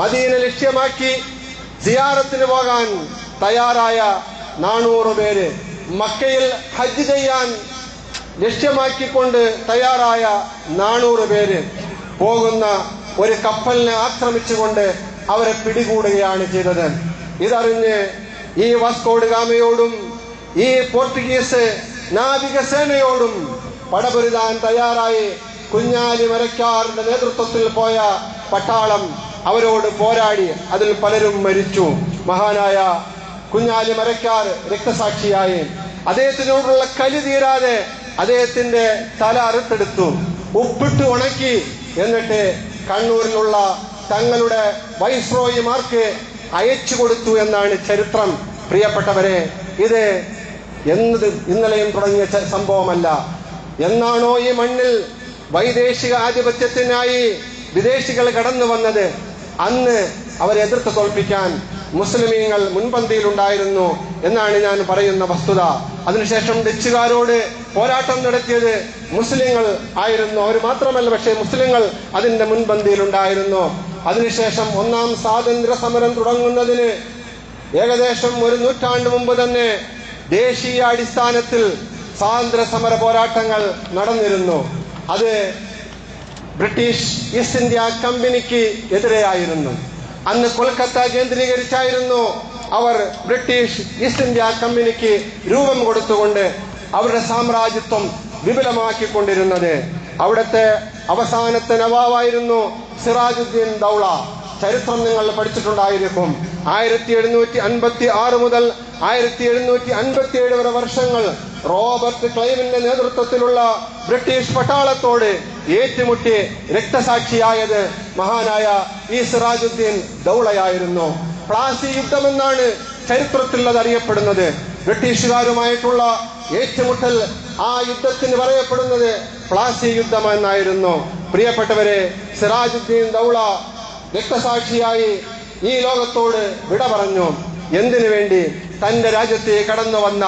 മദീന ലക്ഷ്യമാക്കി സിയാറത്തിന് പോകാൻ തയ്യാറായ 400 പേര്, മക്കയിൽ ഹജ്ജ് ചെയ്യാൻ ലക്ഷ്യമാക്കിക്കൊണ്ട് തയ്യാറായ 400 പേര് പോകുന്ന ഒരു കപ്പലിനെ ആക്രമിച്ചുകൊണ്ട് അവരെ പിടികൂടുകയാണ് ചെയ്തത്. ഇതറിഞ്ഞ് ഈ വാസ്കോഡ ഗാമയോടും ഈ പോർച്ചുഗീസ് നാവികസേനയോടും പടപൊരുതാൻ തയ്യാറായി കുഞ്ഞാലി മരക്കാരുടെ നേതൃത്വത്തിൽ പോയ പട്ടാളം അവരോട് പോരാടി. അതിൽ പലരും മരിച്ചു. മഹാനായ കുഞ്ഞാലി മരക്കാർ രക്തസാക്ഷിയായി. അദ്ദേഹത്തിനോടുള്ള കലി തീരാതെ അദ്ദേഹത്തിന്റെ തല അറുത്തെടുത്തു, ഉപ്പിട്ട് ഉണക്കി, എന്നിട്ട് കണ്ണൂരിലുള്ള തങ്ങളുടെ വൈസ്രോയിമാർക്ക് അയച്ചു കൊടുത്തു എന്നാണ് ചരിത്രം. പ്രിയപ്പെട്ടവരെ, ഇത് ഇന്നലെയും തുടങ്ങിയ സംഭവമല്ല. എന്നാണോ ഈ മണ്ണിൽ വൈദേശിക ആധിപത്യത്തിനായി വിദേശികൾ കടന്നു വന്നത്, അന്ന് അവരെ എതിർത്ത് തോൽപ്പിക്കാൻ മുസ്ലിമീങ്ങൾ മുൻപന്തിയിലുണ്ടായിരുന്നു എന്നാണ് ഞാൻ പറയുന്ന വസ്തുത. അതിനുശേഷം ഡച്ചുകാരോട് പോരാട്ടം നടത്തിയത് മുസ്ലിങ്ങൾ ആയിരുന്നു. അവർ മാത്രമല്ല, പക്ഷേ മുസ്ലിങ്ങൾ അതിന്റെ മുൻപന്തിയിലുണ്ടായിരുന്നു. അതിനുശേഷം ഒന്നാം സ്വാതന്ത്ര്യ സമരം തുടങ്ങുന്നതിന് ഏകദേശം 1 നൂറ്റാണ്ട് മുമ്പ് തന്നെ ദേശീയ അടിസ്ഥാനത്തിൽ സ്വാതന്ത്ര്യ സമര പോരാട്ടങ്ങൾ നടന്നിരുന്നു. അത് ബ്രിട്ടീഷ് ഈസ്റ്റ് ഇന്ത്യ കമ്പനിക്ക് എതിരെയായിരുന്നു. അന്ന് കൊൽക്കത്ത കേന്ദ്രീകരിച്ചായിരുന്നു അവർ ബ്രിട്ടീഷ് ഈസ്റ്റ് ഇന്ത്യ കമ്പനിക്ക് രൂപം കൊടുത്തുകൊണ്ട് അവരുടെ സാമ്രാജ്യത്വം വിപുലമാക്കിക്കൊണ്ടിരുന്നത്. അവിടുത്തെ അവസാനത്തെ നവാബായിരുന്നു സിറാജുദ്ദീൻ ദൗള. ചരിത്രം നിങ്ങൾ പഠിച്ചിട്ടുണ്ടായിരിക്കും. 1756 മുതൽ 1757 വരെ വർഷങ്ങൾ റോബർട്ട് ക്ലൈവിന്റെ നേതൃത്വത്തിലുള്ള ബ്രിട്ടീഷ് പട്ടാളത്തോട് ഏറ്റുമുട്ടി രക്തസാക്ഷിയായത് മഹാനായ ഈ സിറാജുദ്ദീൻ ദൗളയായിരുന്നു. പ്ലാസി യുദ്ധമെന്നാണ് ചരിത്രത്തിൽ അത് അറിയപ്പെടുന്നത്. ബ്രിട്ടീഷുകാരുമായിട്ടുള്ള ഏറ്റുമുട്ടൽ, ആ യുദ്ധത്തിന് പറയപ്പെടുന്നത് പ്ലാസി യുദ്ധം എന്നായിരുന്നു. പ്രിയപ്പെട്ടവരെ, സിറാജുദ്ദീൻ ദൗള രക്തസാക്ഷിയായി ഈ ലോകത്തോട് വിട പറഞ്ഞു. എന്തിനു വേണ്ടി? തന്റെ രാജ്യത്തെ കടന്നു വന്ന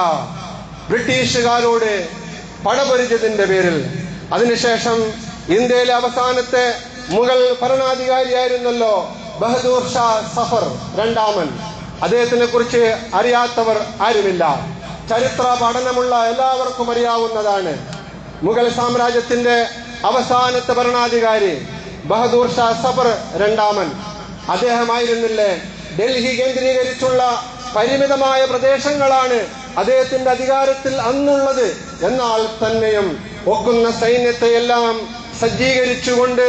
ബ്രിട്ടീഷുകാരോട് പടപൊരുതിയതിന്റെ പേരിൽ. അതിനുശേഷം ഇന്ത്യയിലെ അവസാനത്തെ മുഗൾ ഭരണാധികാരിയായിരുന്നല്ലോ ബഹദൂർ ഷാ സഫർ രണ്ടാമൻ. അദ്ദേഹത്തിനെ കുറിച്ച് അറിയാത്തവർ ആരുമില്ല. ചരിത്ര പഠനമുള്ള എല്ലാവർക്കും അറിയാവുന്നതാണ്. മുഗൾ സാമ്രാജ്യത്തിന്റെ അവസാനത്തെ ഭരണാധികാരി ബഹദൂർ ഷാ സഫർ രണ്ടാമൻ. അദ്ദേഹമായിരുന്നില്ലേ ഡൽഹി കേന്ദ്രീകരിച്ചുള്ള പരിമിതമായ പ്രദേശങ്ങളാണ് അദ്ദേഹത്തിന്റെ അധികാരത്തിൽ അന്നുള്ളത്. എന്നാൽ തന്നെയും ഒക്കുന്ന സൈന്യത്തെയെല്ലാം സജ്ജീകരിച്ചുകൊണ്ട്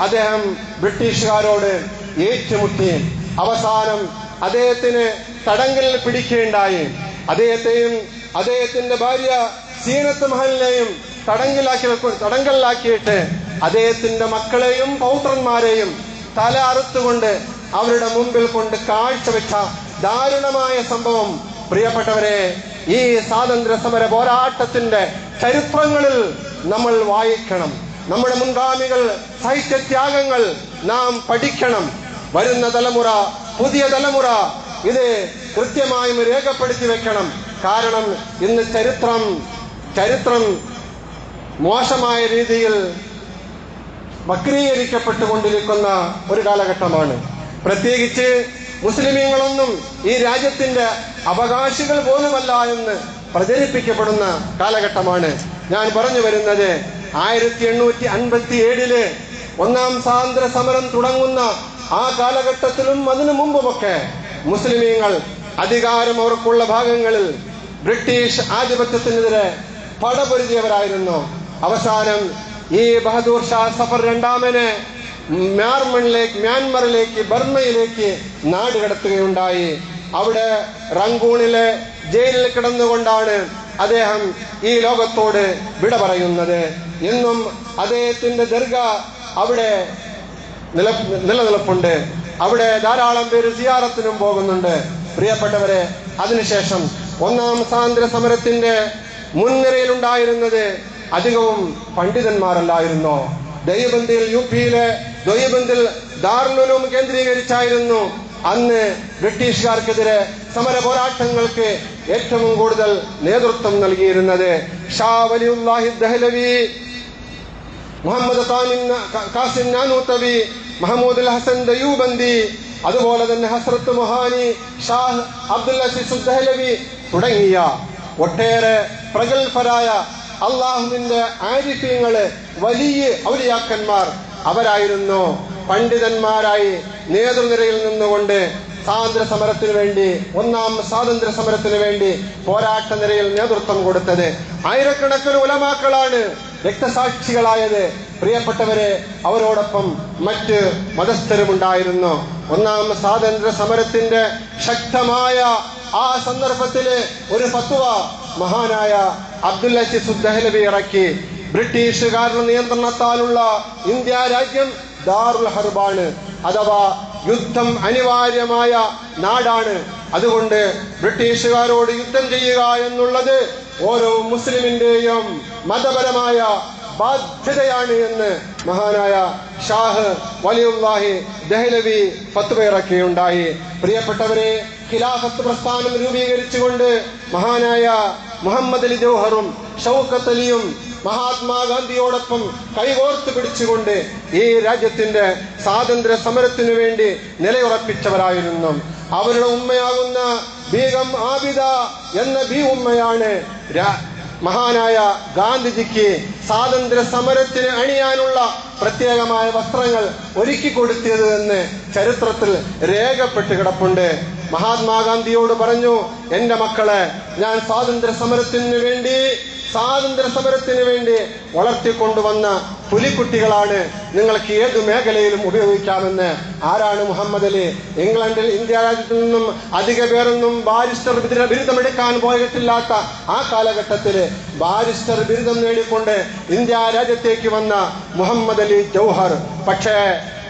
അദ്ദേഹം ബ്രിട്ടീഷുകാരോട് ഏറ്റുമുട്ടി. അവസാനം അദ്ദേഹത്തിന് തടങ്കലിൽ പിടിക്കുകയുണ്ടായി. അദ്ദേഹത്തെയും അദ്ദേഹത്തിന്റെ ഭാര്യ സീനത്ത് മഹലിനെയും തടങ്കലിലാക്കിയിട്ട് അദ്ദേഹത്തിന്റെ മക്കളെയും പൗത്രന്മാരെയും തല അറുത്തുകൊണ്ട് അവരുടെ മുമ്പിൽ കൊണ്ട് കാഴ്ചവെച്ച ദാരുണമായ സംഭവം പ്രിയപ്പെട്ടവരെ ഈ സ്വാതന്ത്ര്യ സമര പോരാട്ടത്തിന്റെ ചരിത്രങ്ങളിൽ നമ്മൾ വായിക്കണം. നമ്മുടെ മുൻഗാമികൾ സഹിച്ച ത്യാഗങ്ങൾ നാം പഠിക്കണം. വരുന്ന തലമുറ, പുതിയ തലമുറ ഇത് കൃത്യമായും രേഖപ്പെടുത്തി വെക്കണം. കാരണം ഇന്ന് ചരിത്രം മോശമായ രീതിയിൽ വക്രീകരിക്കപ്പെട്ടുകൊണ്ടിരിക്കുന്ന ഒരു കാലഘട്ടമാണ്. പ്രത്യേകിച്ച് മുസ്ലിമീങ്ങളൊന്നും ഈ രാജ്യത്തിന്റെ അവകാശികൾ പോലുമല്ല എന്ന് പ്രചരിപ്പിക്കപ്പെടുന്ന കാലഘട്ടമാണ്. ഞാൻ പറഞ്ഞു വരുന്നത് 1857 ഒന്നാം സ്വാതന്ത്ര്യ സമരം തുടങ്ങുന്ന ആ കാലഘട്ടത്തിലും അതിനു മുമ്പുമൊക്കെ മുസ്ലിമീങ്ങൾ അധികാരം അവർക്കുള്ള ഭാഗങ്ങളിൽ ബ്രിട്ടീഷ് ആധിപത്യത്തിനെതിരെ പടപൊരുതിയവരായിരുന്നു. അവസാനം ഈ ബഹദൂർ ഷാ സഫർ രണ്ടാമനെ മ്യാൻമറിലേക്ക് ബർമയിലേക്ക് നാടുകടത്തുകയുണ്ടായി. അവിടെ റങ്കൂണിലെ ജയിലിൽ കിടന്നുകൊണ്ടാണ് അദ്ദേഹം ഈ ലോകത്തോട് വിട പറയുന്നത്. ഇന്നും അദ്ദേഹത്തിന്റെ ദർഗ അവിടെ നിലനിൽപ്പുണ്ട്. അവിടെ ധാരാളം പേര് സിയാറത്തിനും പോകുന്നുണ്ട്. പ്രിയപ്പെട്ടവരെ, അതിനുശേഷം ഒന്നാം സ്വാതന്ത്ര്യ സമരത്തിന്റെ മുൻനിരയിലുണ്ടായിരുന്നത് അധികവും പണ്ഡിതന്മാരല്ലായിരുന്നോ? ദൈവബന്ദിൽ, യുപിയിലെ ദൈവബന്ദിൽ ദാറുൽ ഉലൂം കേന്ദ്രീകരിച്ചായിരുന്നു അന്ന് ബ്രിട്ടീഷുകാർക്കെതിരെ സമര പോരാട്ടങ്ങൾക്ക് ഏറ്റവും കൂടുതൽ നേതൃത്വം നൽകിയിരുന്നത്. ഷാ വലിയുല്ലാഹി ദഹ്ലവി, മുഹമ്മദ് കാസിം നാനൂത്തവി, മഹമൂദുൽ ഹസൻ ദയൂബന്ദി, അതുപോലെ തന്നെ ഹസ്രത്ത് മൊഹാനി, ഷാഹ് അബ്ദുൽ അസീസ് ദഹ്ലവി തുടങ്ങിയ ഒട്ടേറെ പ്രഗത്ഭരായ അള്ളാഹുവിന്റെ ആരിഫീങ്ങള്, വലിയ ഔലിയാക്കന്മാർ അവരായിരുന്നു പണ്ഡിതന്മാരായി നേതൃനിരയിൽ നിന്നുകൊണ്ട് സ്വാതന്ത്ര്യ സമരത്തിന് വേണ്ടി, ഒന്നാം സ്വാതന്ത്ര്യ സമരത്തിന് വേണ്ടി പോരാട്ട നിരയിൽ നേതൃത്വം കൊടുത്തത്. ആയിരക്കണക്കിന് ഉലമാക്കളാണ് രക്തസാക്ഷികളായത്. പ്രിയപ്പെട്ടവരെ, അവരോടൊപ്പം മറ്റ് മതസ്ഥരുമുണ്ടായിരുന്നു. ഒന്നാം സ്വാതന്ത്ര്യ സമരത്തിന്റെ ശക്തമായ ആ സന്ദർഭത്തില് ഒരു ഫത്വ മഹാനായ അബ്ദുൽ അസീസ് ദഹ്ലവി ഇറക്കി. ബ്രിട്ടീഷുകാരുടെ നിയന്ത്രണത്താലുള്ള ഇന്ത്യ രാജ്യം ദാറുൽ ഹർബാണ്, അഥവാ യുദ്ധം അനിവാര്യമായ നാടാണ്. അതുകൊണ്ട് ബ്രിട്ടീഷുകാരോട് യുദ്ധം ചെയ്യുക എന്നുള്ളത് ഓരോ മുസ്ലിമിന്റെയും മതപരമായ ബാധ്യതയാണ് എന്ന് മഹാനായ ഷാഹ് വലിയുല്ലാഹി ദഹ്ലവി ഫത്വ ഇറക്കുകയുണ്ടായി. പ്രിയപ്പെട്ടവരെ, ഖിലാഫത്ത് പ്രസ്ഥാനം രൂപീകരിച്ചുകൊണ്ട് മഹാനായ മുഹമ്മദ് അലി ജൗഹറും ഷൗക്കത്ത് അലിയും മഹാത്മാഗാന്ധിയോടൊപ്പം കൈകോർത്ത് പിടിച്ചുകൊണ്ട് ഈ രാജ്യത്തിന്റെ സ്വാതന്ത്ര്യ സമരത്തിനു വേണ്ടി നിലയുറപ്പിച്ചവരായിരുന്നു. അവരുടെ ഉമ്മയാകുന്ന ബീഗം ആബിദ എന്ന ബി ഉമ്മയാണ് മഹാനായ ഗാന്ധിജിക്ക് സ്വാതന്ത്ര്യ സമരത്തിന് അണിയാനുള്ള പ്രത്യേകമായ വസ്ത്രങ്ങൾ ഒരുക്കി കൊടുത്തത് എന്ന് ചരിത്രത്തിൽ രേഖപ്പെട്ട് കിടപ്പുണ്ട്. മഹാത്മാഗാന്ധിയോട് പറഞ്ഞു, എന്റെ മക്കളെ, ഞാൻ സ്വാതന്ത്ര്യ സമരത്തിന് വേണ്ടി വളർത്തിക്കൊണ്ടുവന്ന പുലിക്കുട്ടികളാണ്, നിങ്ങൾക്ക് ഏതു മേഖലയിലും ഉപയോഗിക്കാമെന്ന്. ആരാണ് മുഹമ്മദ് അലി? ഇംഗ്ലണ്ടിൽ, ഇന്ത്യ രാജ്യത്തു നിന്നും അധിക പേരൊന്നും ബാരിസ്റ്റർ ബിരുദമെടുക്കാൻ പോയിട്ടില്ലാത്ത ആ കാലഘട്ടത്തിൽ ബാരിസ്റ്റർ ബിരുദം നേടിക്കൊണ്ട് ഇന്ത്യ രാജ്യത്തേക്ക് വന്ന മുഹമ്മദ് അലി ജൗഹർ. പക്ഷേ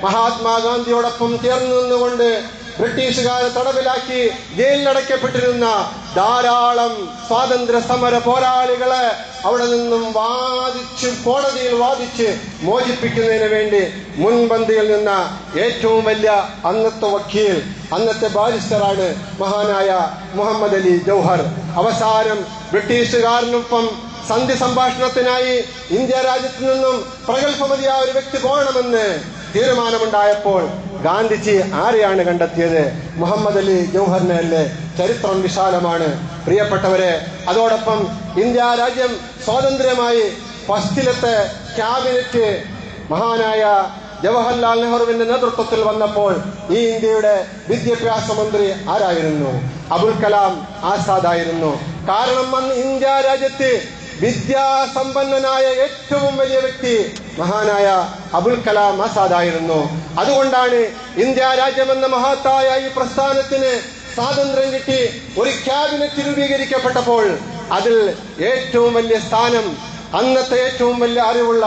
മഹാത്മാഗാന്ധിയോടൊപ്പം ചേർന്ന് നിന്നുകൊണ്ട് ബ്രിട്ടീഷുകാരെ തടവിലാക്കി ജയിലിലടയ്ക്കപ്പെട്ടിരുന്ന ധാരാളം സ്വാതന്ത്ര്യ സമര പോരാളികളെ അവിടെ നിന്നും കോടതിയിൽ വാദിച്ച് മോചിപ്പിക്കുന്നതിന് വേണ്ടി മുൻപന്തിയിൽ നിന്ന ഏറ്റവും വലിയ അന്നത്തെ വക്കീൽ, അന്നത്തെ ബാരിസ്റ്ററാണ് മഹാനായ മുഹമ്മദ് അലി ജൗഹർ. അവസാനം ബ്രിട്ടീഷുകാരനൊപ്പം സന്ധി സംഭാഷണത്തിനായി ഇന്ത്യ രാജ്യത്തു നിന്നും പ്രഗത്ഭമതിയായ ഒരു വ്യക്തി പോകണമെന്ന് തീരുമാനമുണ്ടായപ്പോൾ ഗാന്ധിജി ആരെയാണ് കണ്ടെത്തിയത്? മുഹമ്മദ് അലി ജൗഹറിനെ അല്ലേ? ചരിത്രം വിശാലമാണ് പ്രിയപ്പെട്ടവരെ. അതോടൊപ്പം ഇന്ത്യ രാജ്യം സ്വാതന്ത്ര്യമായി ഫസ്റ്റിലത്തെ ക്യാബിനറ്റ് മഹാനായ ജവഹർലാൽ നെഹ്റുവിന്റെ നേതൃത്വത്തിൽ വന്നപ്പോൾ ഈ ഇന്ത്യയുടെ വിദ്യാഭ്യാസ മന്ത്രി ആരായിരുന്നു? അബുൽ കലാം ആസാദ് ആയിരുന്നു. കാരണം അന്ന് ഇന്ത്യ രാജ്യത്ത് വിദ്യാസമ്പന്നനായ ഏറ്റവും വലിയ വ്യക്തി മഹാനായ അബുൽ കലാം ആസാദ് ആയിരുന്നു. അതുകൊണ്ടാണ് ഇന്ത്യ രാജ്യമെന്ന മഹത്തായ ഈ പ്രസ്ഥാനത്തിന് സ്വാതന്ത്ര്യം കിട്ടി ഒരു ക്യാബിനറ്റ് രൂപീകരിക്കപ്പെട്ടപ്പോൾ അതിൽ ഏറ്റവും വലിയ സ്ഥാനം അന്നത്തെ ഏറ്റവും വലിയ അറിവുള്ള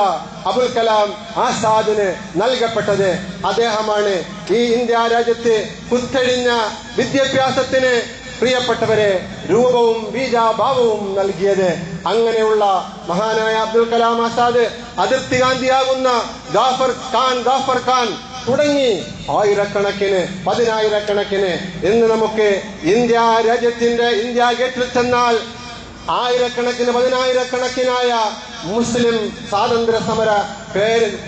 അബുൽ കലാം ആസാദിന് നൽകപ്പെട്ടത്. അദ്ദേഹമാണ് ഈ ഇന്ത്യ രാജ്യത്ത് കുത്തഴിഞ്ഞ വിദ്യാഭ്യാസത്തിന് പ്രിയപ്പെട്ടവരെ രൂപവും ബീജാഭാവവും നൽകിയത്. അങ്ങനെയുള്ള മഹാനായ അബ്ദുൽ കലാം ആസാദ് അതിർത്തി ഗാന്ധിയാകുന്ന ഗാഫർ ഖാൻ തുടങ്ങി ആയിരക്കണക്കിന്, പതിനായിരക്കണക്കിന് ഇന്ന് നമുക്ക് ഇന്ത്യ രാജ്യത്തിന്റെ ഇന്ത്യ ഗേറ്റിൽ ചെന്നാൽ ആയിരക്കണക്കിന്, പതിനായിരക്കണക്കിനായ മുസ്ലിം സ്വാതന്ത്ര്യ സമര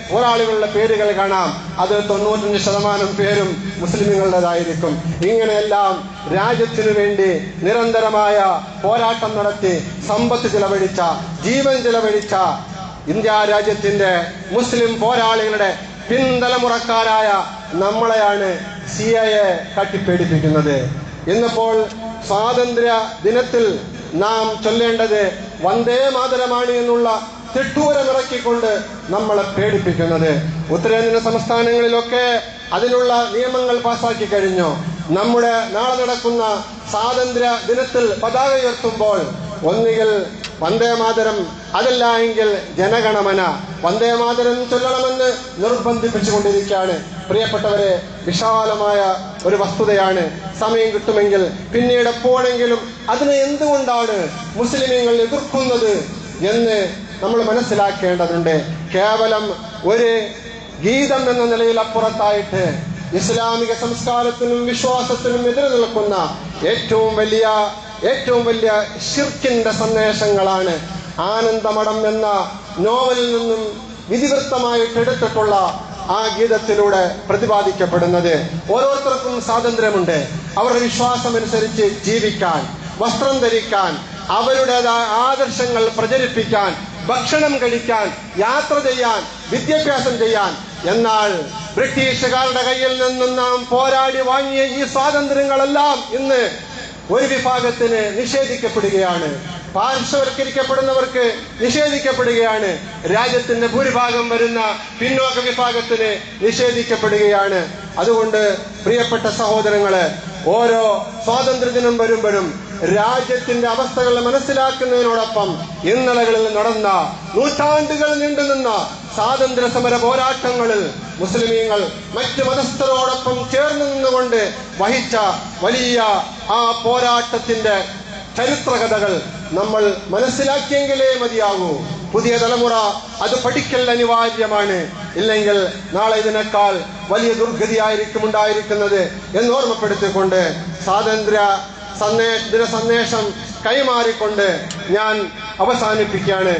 പോരാളികളുടെ പേരുകൾ കാണാം. അത് 95% പേരും മുസ്ലിമുകളുടേതായിരിക്കും. ഇങ്ങനെയെല്ലാം രാജ്യത്തിനു വേണ്ടി നിരന്തരമായ പോരാട്ടം നടത്തി സമ്പത്ത് ചിലവഴിച്ച, ജീവൻ ചിലവഴിച്ച ഇന്ത്യ രാജ്യത്തിന്റെ മുസ്ലിം പോരാളികളുടെ പിൻതലമുറക്കാരായ നമ്മളെയാണ് CIA തട്ടിപ്പേടിപ്പിക്കുന്നത്. ഇന്നിപ്പോൾ സ്വാതന്ത്ര്യ ദിനത്തിൽ നാം ചൊല്ലേണ്ടത് വന്ദേ മാതരമാണ് എന്നുള്ള തിട്ടൂരമിറക്കിക്കൊണ്ട് നമ്മളെ പേടിപ്പിക്കുന്നത്. ഉത്തരേന്ത്യൻ സംസ്ഥാനങ്ങളിലൊക്കെ അതിനുള്ള നിയമങ്ങൾ പാസാക്കി കഴിഞ്ഞു. നമ്മുടെ നാളെ നടക്കുന്ന സ്വാതന്ത്ര്യ ദിനത്തിൽ പതാക ഉയർത്തുമ്പോൾ ഒന്നുകിൽ വന്ദേ മാതരം, അതല്ല എങ്കിൽ ജനഗണമന, വന്ദേ മാതരം ചൊല്ലണമെന്ന് നിർബന്ധിപ്പിച്ചുകൊണ്ടിരിക്കുകയാണ്. പ്രിയപ്പെട്ടവരെ, വിശാലമായ ഒരു വസ്തുതയാണ്. സമയം കിട്ടുമെങ്കിൽ പിന്നീട് എപ്പോഴെങ്കിലും അതിനെ എന്തുകൊണ്ടാണ് മുസ്ലിമീങ്ങൾ എതിർക്കുന്നത് എന്ന് നമ്മൾ മനസ്സിലാക്കേണ്ടതുണ്ട്. കേവലം ഒരു ഗീതം എന്ന നിലയിൽ അപ്പുറത്തായിട്ട് ഇസ്ലാമിക സംസ്കാരത്തിനും വിശ്വാസത്തിനും എതിരെ നിൽക്കുന്ന ഏറ്റവും വലിയ ഷിർക്കിന്റെ സന്ദേശങ്ങളാണ്. ആനന്ദമഠം എന്ന നോവലിൽ നിന്നും ഇതിവൃത്തമായിട്ട് എടുത്തിട്ടുള്ള ആ ഗീതത്തിലൂടെ പ്രതിപാദിക്കപ്പെടുന്നത്. ഓരോരുത്തർക്കും സ്വാതന്ത്ര്യമുണ്ട് അവരുടെ വിശ്വാസമനുസരിച്ച് ജീവിക്കാൻ, വസ്ത്രം ധരിക്കാൻ, അവരുടേതായ ആദർശങ്ങൾ പ്രചരിപ്പിക്കാൻ, ഭക്ഷണം കഴിക്കാൻ, യാത്ര ചെയ്യാൻ, വിദ്യാഭ്യാസം ചെയ്യാൻ. എന്നാൽ ബ്രിട്ടീഷുകാരുടെ കയ്യിൽ നിന്നും നാം പോരാടി വാങ്ങിയ ഈ സ്വാതന്ത്ര്യങ്ങളെല്ലാം ഇന്ന് ഒരു വിഭാഗത്തിന് നിഷേധിക്കപ്പെടുകയാണ്, പാർശ്വവൽക്കരിക്കപ്പെടുന്നവർക്ക് നിഷേധിക്കപ്പെടുകയാണ്, രാജ്യത്തിന്റെ ഭൂരിഭാഗം വരുന്ന പിന്നോക്ക വിഭാഗത്തിന് നിഷേധിക്കപ്പെടുകയാണ്. അതുകൊണ്ട് പ്രിയപ്പെട്ട സഹോദരങ്ങളെ, ഓരോ സ്വാതന്ത്ര്യദിനം വരുമ്പോഴും രാജ്യത്തിന്റെ അവസ്ഥകൾ മനസ്സിലാക്കുന്നതിനോടൊപ്പം ഇന്നലകളിൽ നടന്ന നൂറ്റാണ്ടുകൾ നീണ്ടുനിന്ന സ്വാതന്ത്ര്യ സമര പോരാട്ടങ്ങളിൽ മുസ്ലിമീങ്ങൾ മറ്റു മതസ്ഥരോടൊപ്പം ചേർന്ന് നിന്നുകൊണ്ട് വഹിച്ച വലിയ ആ പോരാട്ടത്തിന്റെ ചരിത്രകഥകൾ നമ്മൾ മനസ്സിലാക്കിയെങ്കിലേ മതിയാകൂ. പുതിയ തലമുറ അത് പഠിക്കൽ അനിവാര്യമാണ്. ഇല്ലെങ്കിൽ നാളെ ഇതിനേക്കാൾ വലിയ ദുർഗതിയായിരിക്കും ഉണ്ടായിരിക്കുന്നത് എന്ന് ഓർമ്മപ്പെടുത്തിക്കൊണ്ട് സ്വാതന്ത്ര്യ ദിന സന്ദേശം കൈമാറിക്കൊണ്ട് ഞാൻ അവസാനിപ്പിക്കുകയാണ്.